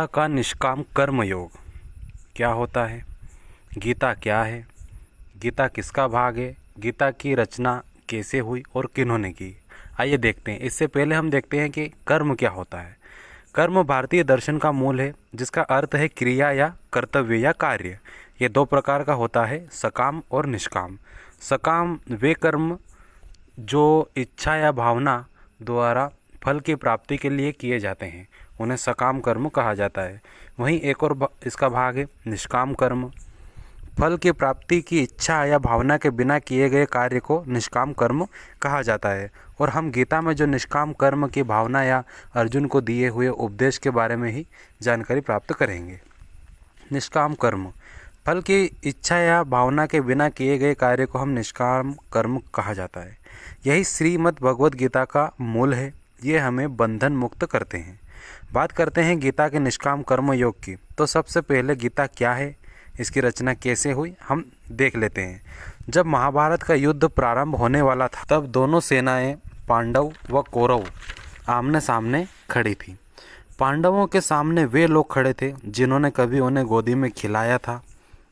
गीता का निष्काम कर्म योग क्या होता है? गीता क्या है? गीता किसका भाग है? गीता की रचना कैसे हुई और किन्होंने की? आइए देखते हैं। इससे पहले हम देखते हैं कि कर्म क्या होता है। कर्म भारतीय दर्शन का मूल है, जिसका अर्थ है क्रिया या कर्तव्य या कार्य। ये दो प्रकार का होता है, सकाम और निष्काम। सकाम वे कर्म जो इच्छा या भावना द्वारा फल की प्राप्ति के लिए किए जाते हैं, उन्हें सकाम कर्म कहा जाता है। वहीं एक और इसका भाग है निष्काम कर्म। फल की प्राप्ति की इच्छा या भावना के बिना किए गए कार्य को निष्काम कर्म कहा जाता है। और हम गीता में जो निष्काम कर्म की भावना या अर्जुन को दिए हुए उपदेश के बारे में ही जानकारी प्राप्त करेंगे। निष्काम कर्म, फल की इच्छा या भावना के बिना किए गए कार्य को हम निष्काम कर्म कहा जाता है। यही श्रीमद् भगवद गीता का मूल है। ये हमें बंधन मुक्त करते हैं। बात करते हैं गीता के निष्काम कर्म योग की। तो सबसे पहले गीता क्या है, इसकी रचना कैसे हुई, हम देख लेते हैं। जब महाभारत का युद्ध प्रारंभ होने वाला था, तब दोनों सेनाएं पांडव व कौरव आमने सामने खड़ी थी। पांडवों के सामने वे लोग खड़े थे जिन्होंने कभी उन्हें गोदी में खिलाया था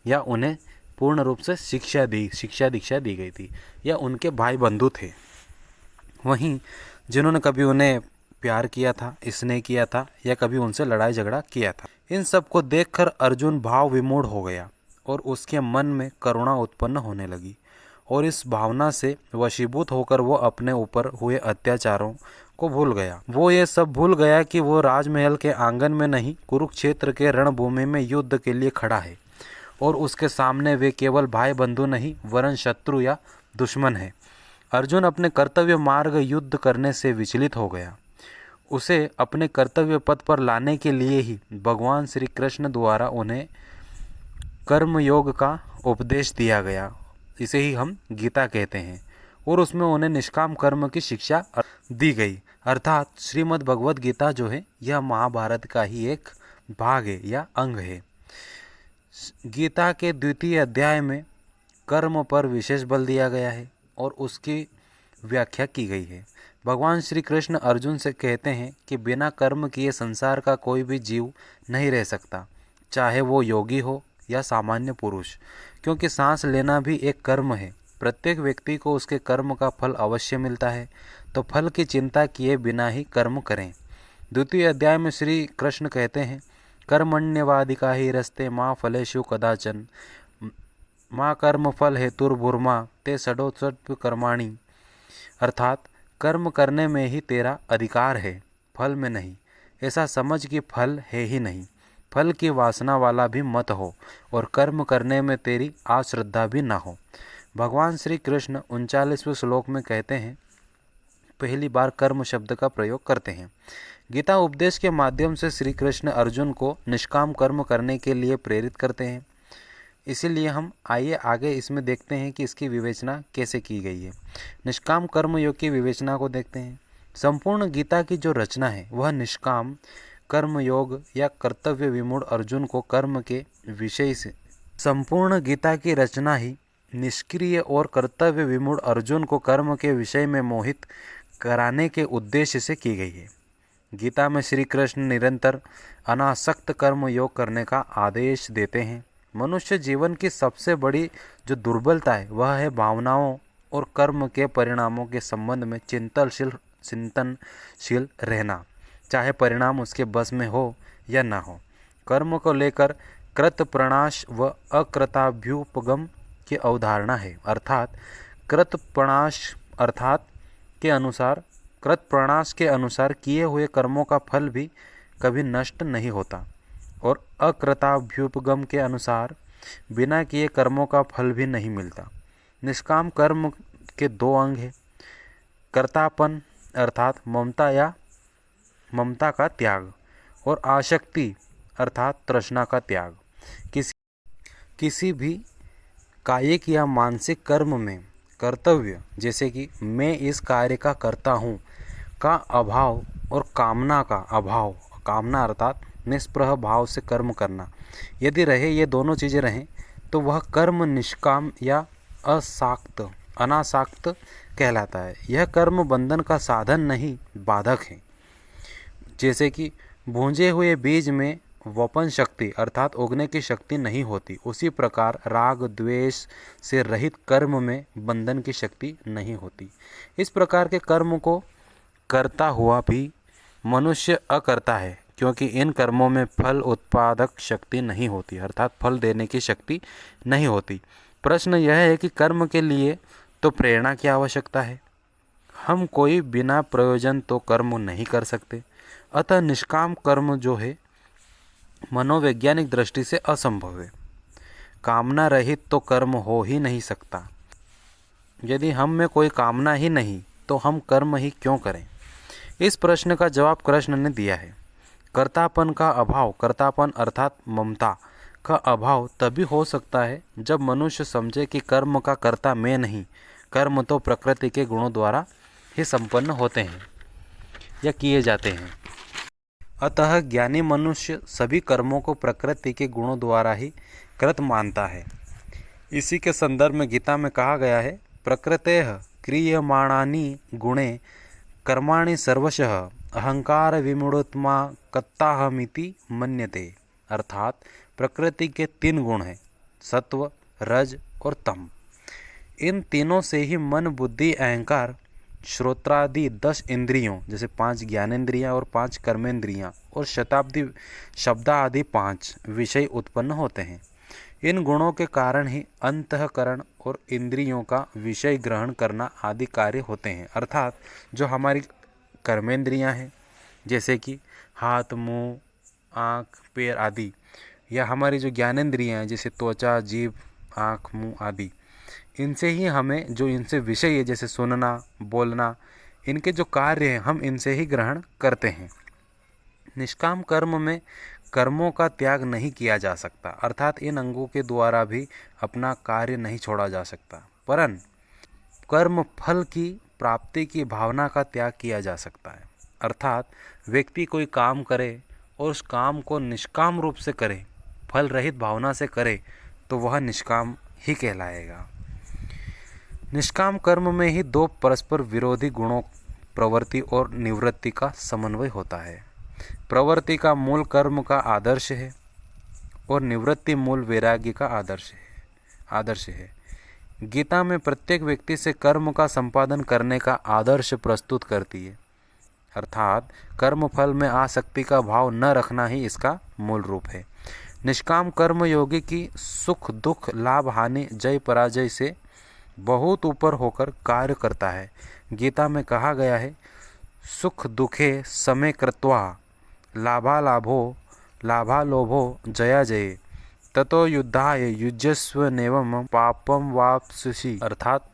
या उन्हें पूर्ण रूप से शिक्षा दीक्षा दी गई थी, या उनके भाई बंधु थे। वहीं जिन्होंने कभी उन्हें प्यार किया था, स्नेह किया था, या कभी उनसे लड़ाई झगड़ा किया था। इन सब को देखकर अर्जुन भाव विमूढ़ हो गया और उसके मन में करुणा उत्पन्न होने लगी, और इस भावना से वशीभूत होकर वो अपने ऊपर हुए अत्याचारों को भूल गया। वो ये सब भूल गया कि वो राजमहल के आंगन में नहीं, कुरुक्षेत्र के रणभूमि में युद्ध के लिए खड़ा है, और उसके सामने वे केवल भाई बंधु नहीं, वरन शत्रु या दुश्मन है। अर्जुन अपने कर्तव्य मार्ग युद्ध करने से विचलित हो गया। उसे अपने कर्तव्य पथ पर लाने के लिए ही भगवान श्री कृष्ण द्वारा उन्हें कर्म योग का उपदेश दिया गया। इसे ही हम गीता कहते हैं, और उसमें उन्हें निष्काम कर्म की शिक्षा दी गई। अर्थात श्रीमद् भगवद गीता जो है, यह महाभारत का ही एक भाग है या अंग है। गीता के द्वितीय अध्याय में कर्म पर विशेष बल दिया गया है और उसकी व्याख्या की गई है। भगवान श्री कृष्ण अर्जुन से कहते हैं कि बिना कर्म किए संसार का कोई भी जीव नहीं रह सकता, चाहे वो योगी हो या सामान्य पुरुष, क्योंकि सांस लेना भी एक कर्म है। प्रत्येक व्यक्ति को उसके कर्म का फल अवश्य मिलता है, तो फल की चिंता किए बिना ही कर्म करें। द्वितीय अध्याय में श्री कृष्ण कहते हैं, कर्मण्यवाधिका ही रस्ते माँ फलेषु कदाचन माँ कर्म फल हेतुर्भुर्मा ते षडोत्सर्ग कर्माणि। अर्थात कर्म करने में ही तेरा अधिकार है, फल में नहीं। ऐसा समझ कि फल है ही नहीं, फल की वासना वाला भी मत हो, और कर्म करने में तेरी अश्रद्धा भी ना हो। भगवान श्री कृष्ण 39वें श्लोक में कहते हैं, पहली बार कर्म शब्द का प्रयोग करते हैं। गीता उपदेश के माध्यम से श्री कृष्ण अर्जुन को निष्काम कर्म करने के लिए प्रेरित करते हैं। इसीलिए हम आइए आगे इसमें देखते हैं कि इसकी विवेचना कैसे की गई है। निष्काम कर्म योग की विवेचना को देखते हैं। संपूर्ण गीता की जो रचना है वह निष्काम कर्म योग या कर्तव्य विमूढ़ अर्जुन को कर्म के विषय से, संपूर्ण गीता की रचना ही निष्क्रिय और कर्तव्य विमूढ़ अर्जुन को कर्म के विषय में मोहित कराने के उद्देश्य से की गई है। गीता में श्री कृष्ण निरंतर अनासक्त कर्म योग करने का आदेश देते हैं। मनुष्य जीवन की सबसे बड़ी जो दुर्बलता है वह है भावनाओं और कर्म के परिणामों के संबंध में चिंतनशील रहना, चाहे परिणाम उसके बस में हो या ना हो। कर्म को लेकर कृत प्रणाश व अकृताभ्युपगम की अवधारणा है। अर्थात कृत प्रणाश के अनुसार किए हुए कर्मों का फल भी कभी नष्ट नहीं होता, और अकृताभ्युपगम के अनुसार बिना किए कर्मों का फल भी नहीं मिलता। निष्काम कर्म के दो अंग हैं, कर्तापन अर्थात ममता का त्याग, और आसक्ति अर्थात तृष्णा का त्याग। किसी भी कायिक या मानसिक कर्म में कर्तव्य, जैसे कि मैं इस कार्य का करता हूँ, का अभाव और कामना का अभाव, कामना अर्थात निष्प्रह भाव से कर्म करना, यदि रहे, ये दोनों चीज़ें रहें, तो वह कर्म निष्काम या अनासक्त कहलाता है। यह कर्म बंधन का साधन नहीं, बाधक है। जैसे कि भूंजे हुए बीज में वपन शक्ति अर्थात उगने की शक्ति नहीं होती, उसी प्रकार राग द्वेष से रहित कर्म में बंधन की शक्ति नहीं होती। इस प्रकार के कर्म को करता हुआ भी मनुष्य अकर्ता है, क्योंकि इन कर्मों में फल उत्पादक शक्ति नहीं होती, अर्थात फल देने की शक्ति नहीं होती। प्रश्न यह है कि कर्म के लिए तो प्रेरणा की आवश्यकता है। हम कोई बिना प्रयोजन तो कर्म नहीं कर सकते। अतः निष्काम कर्म जो है मनोवैज्ञानिक दृष्टि से असंभव है। कामना रहित तो कर्म हो ही नहीं सकता। यदि हम में कोई कामना ही नहीं तो हम कर्म ही क्यों करें? इस प्रश्न का जवाब कृष्ण ने दिया है। कर्तापन का अभाव, कर्तापन अर्थात ममता का अभाव तभी हो सकता है जब मनुष्य समझे कि कर्म का कर्ता मैं नहीं, कर्म तो प्रकृति के गुणों द्वारा ही संपन्न होते हैं या किए जाते हैं। अतः ज्ञानी मनुष्य सभी कर्मों को प्रकृति के गुणों द्वारा ही कृत मानता है। इसी के संदर्भ में गीता में कहा गया है, प्रकृतेः क्रियमाणानि गुणे कर्माणि सर्वशः अहंकार विमूढ़त्मा कत्ताहमिति मन्यते। अर्थात प्रकृति के 3 गुण हैं, सत्व, रज और तम। इन तीनों से ही मन, बुद्धि, अहंकार, श्रोत्रादि 10 इंद्रियों जैसे 5 ज्ञानेंद्रियां और 5 कर्मेंद्रियां और शताब्दी शब्दादि 5 विषय उत्पन्न होते हैं। इन गुणों के कारण ही अंतःकरण और इंद्रियों का विषय ग्रहण करना आदि कार्य होते हैं। अर्थात जो हमारी कर्मेंद्रियां हैं जैसे कि हाथ, मुंह, आँख, पैर आदि, या हमारी जो ज्ञानेंद्रियां हैं जैसे त्वचा, जीभ, आँख, मुंह आदि, इनसे ही हमें जो इनसे विषय है जैसे सुनना, बोलना, इनके जो कार्य हैं हम इनसे ही ग्रहण करते हैं। निष्काम कर्म में कर्मों का त्याग नहीं किया जा सकता, अर्थात इन अंगों के द्वारा भी अपना कार्य नहीं छोड़ा जा सकता, परंतु कर्म फल की प्राप्ति की भावना का त्याग किया जा सकता है। अर्थात व्यक्ति कोई काम करे और उस काम को निष्काम रूप से करे, फल रहित भावना से करे, तो वह निष्काम ही कहलाएगा। निष्काम कर्म में ही 2 परस्पर विरोधी गुणों प्रवृत्ति और निवृत्ति का समन्वय होता है। प्रवृत्ति का मूल कर्म का आदर्श है और निवृत्ति मूल वैराग्य का आदर्श है। गीता में प्रत्येक व्यक्ति से कर्म का संपादन करने का आदर्श प्रस्तुत करती है, अर्थात कर्म फल में आसक्ति का भाव न रखना ही इसका मूल रूप है। निष्काम कर्म योगी की सुख दुख, लाभ हानि, जय पराजय से बहुत ऊपर होकर कार्य करता है। गीता में कहा गया है, सुख दुखे समे कृत्वा लाभालोभो जया जये ततो युद्धाय युज्यस्व नेवम पापम वाप्स्यसि। अर्थात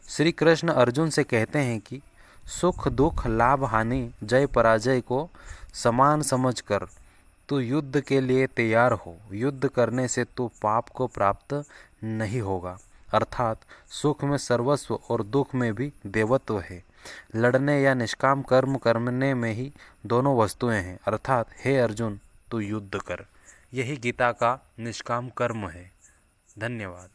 श्री कृष्ण अर्जुन से कहते हैं कि सुख दुख, लाभ हानि, जय पराजय को समान समझकर तू युद्ध के लिए तैयार हो। युद्ध करने से तू पाप को प्राप्त नहीं होगा। अर्थात सुख में सर्वस्व और दुख में भी देवत्व है। लड़ने या निष्काम कर्म करने में ही दोनों वस्तुएं हैं। अर्थात हे अर्जुन, तू युद्ध कर। यही गीता का निष्काम कर्म है। धन्यवाद।